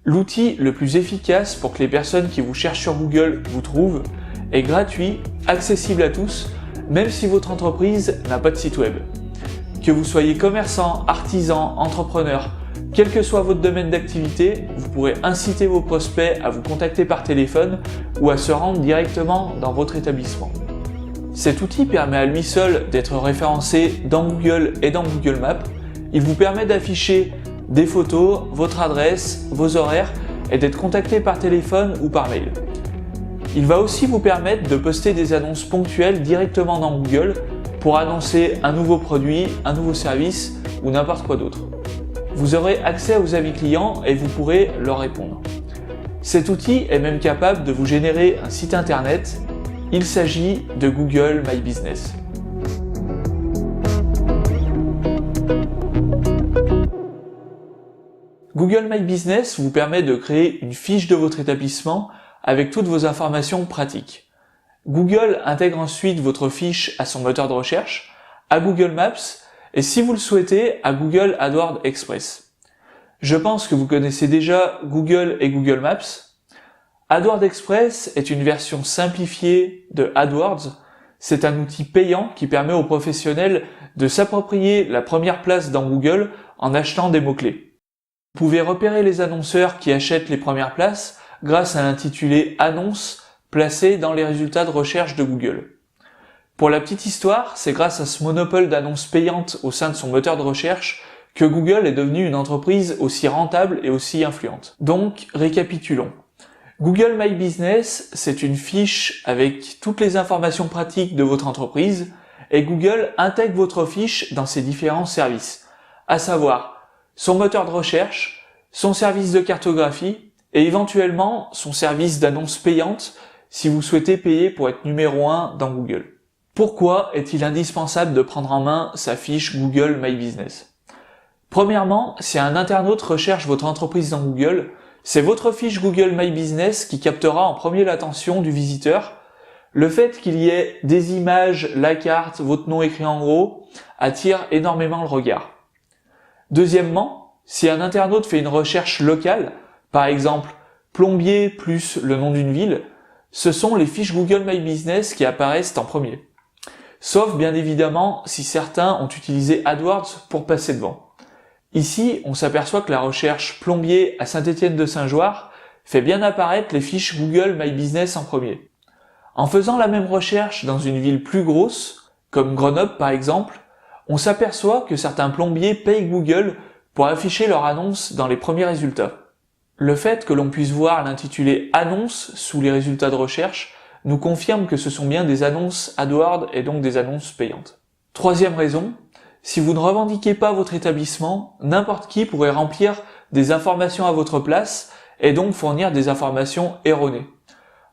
L'outil le plus efficace pour que les personnes qui vous cherchent sur Google vous trouvent est gratuit, accessible à tous, même si votre entreprise n'a pas de site web. Que vous soyez commerçant, artisan, entrepreneur, quel que soit votre domaine d'activité, vous pourrez inciter vos prospects à vous contacter par téléphone ou à se rendre directement dans votre établissement. Cet outil permet à lui seul d'être référencé dans Google et dans Google Maps. Il vous permet d'afficher des photos, votre adresse, vos horaires et d'être contacté par téléphone ou par mail. Il va aussi vous permettre de poster des annonces ponctuelles directement dans Google pour annoncer un nouveau produit, un nouveau service ou n'importe quoi d'autre. Vous aurez accès aux avis clients et vous pourrez leur répondre. Cet outil est même capable de vous générer un site internet. Il s'agit de Google My Business. Google My Business vous permet de créer une fiche de votre établissement avec toutes vos informations pratiques. Google intègre ensuite votre fiche à son moteur de recherche, à Google Maps et si vous le souhaitez, à Google AdWords Express. Je pense que vous connaissez déjà Google et Google Maps. AdWords Express est une version simplifiée de AdWords. C'est un outil payant qui permet aux professionnels de s'approprier la première place dans Google en achetant des mots-clés. Vous pouvez repérer les annonceurs qui achètent les premières places grâce à l'intitulé « Annonce » placé dans les résultats de recherche de Google. Pour la petite histoire, c'est grâce à ce monopole d'annonces payantes au sein de son moteur de recherche que Google est devenu une entreprise aussi rentable et aussi influente. Donc, récapitulons. Google My Business, c'est une fiche avec toutes les informations pratiques de votre entreprise et Google intègre votre fiche dans ses différents services, à savoir son moteur de recherche, son service de cartographie et éventuellement son service d'annonce payante si vous souhaitez payer pour être numéro 1 dans Google. Pourquoi est-il indispensable de prendre en main sa fiche Google My Business? Premièrement, si un internaute recherche votre entreprise dans Google, c'est votre fiche Google My Business qui captera en premier l'attention du visiteur. Le fait qu'il y ait des images, la carte, votre nom écrit en gros, attire énormément le regard. Deuxièmement, si un internaute fait une recherche locale, par exemple plombier plus le nom d'une ville, ce sont les fiches Google My Business qui apparaissent en premier. Sauf bien évidemment si certains ont utilisé AdWords pour passer devant. Ici, on s'aperçoit que la recherche plombier à Saint-Étienne-de-Saint-Joire fait bien apparaître les fiches Google My Business en premier. En faisant la même recherche dans une ville plus grosse, comme Grenoble par exemple, on s'aperçoit que certains plombiers payent Google pour afficher leur annonce dans les premiers résultats. Le fait que l'on puisse voir l'intitulé « Annonce » sous les résultats de recherche nous confirme que ce sont bien des annonces AdWords et donc des annonces payantes. Troisième raison, si vous ne revendiquez pas votre établissement, n'importe qui pourrait remplir des informations à votre place et donc fournir des informations erronées.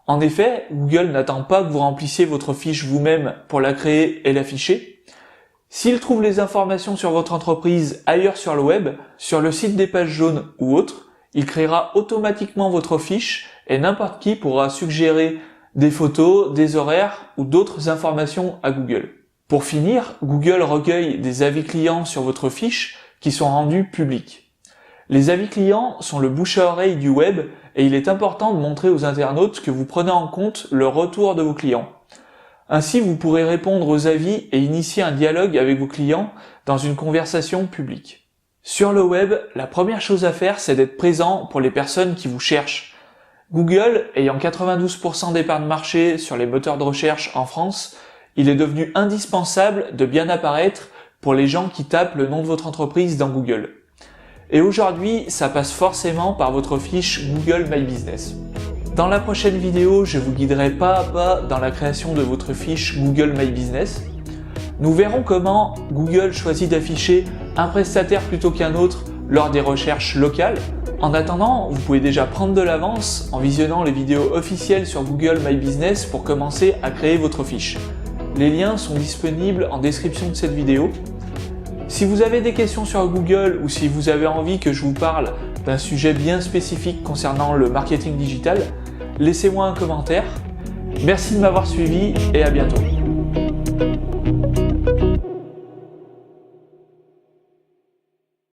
En effet, Google n'attend pas que vous remplissiez votre fiche vous-même pour la créer et l'afficher. S'il trouve les informations sur votre entreprise ailleurs sur le web, sur le site des pages jaunes ou autre, il créera automatiquement votre fiche et n'importe qui pourra suggérer des photos, des horaires ou d'autres informations à Google. Pour finir, Google recueille des avis clients sur votre fiche qui sont rendus publics. Les avis clients sont le bouche à oreille du web et il est important de montrer aux internautes que vous prenez en compte le retour de vos clients. Ainsi, vous pourrez répondre aux avis et initier un dialogue avec vos clients dans une conversation publique. Sur le web, la première chose à faire, c'est d'être présent pour les personnes qui vous cherchent. Google, ayant 92% des parts de marché sur les moteurs de recherche en France, il est devenu indispensable de bien apparaître pour les gens qui tapent le nom de votre entreprise dans Google. Et aujourd'hui, ça passe forcément par votre fiche Google My Business. Dans la prochaine vidéo, je vous guiderai pas à pas dans la création de votre fiche Google My Business. Nous verrons comment Google choisit d'afficher un prestataire plutôt qu'un autre lors des recherches locales. En attendant, vous pouvez déjà prendre de l'avance en visionnant les vidéos officielles sur Google My Business pour commencer à créer votre fiche. Les liens sont disponibles en description de cette vidéo. Si vous avez des questions sur Google ou si vous avez envie que je vous parle d'un sujet bien spécifique concernant le marketing digital, laissez-moi un commentaire. Merci de m'avoir suivi et à bientôt.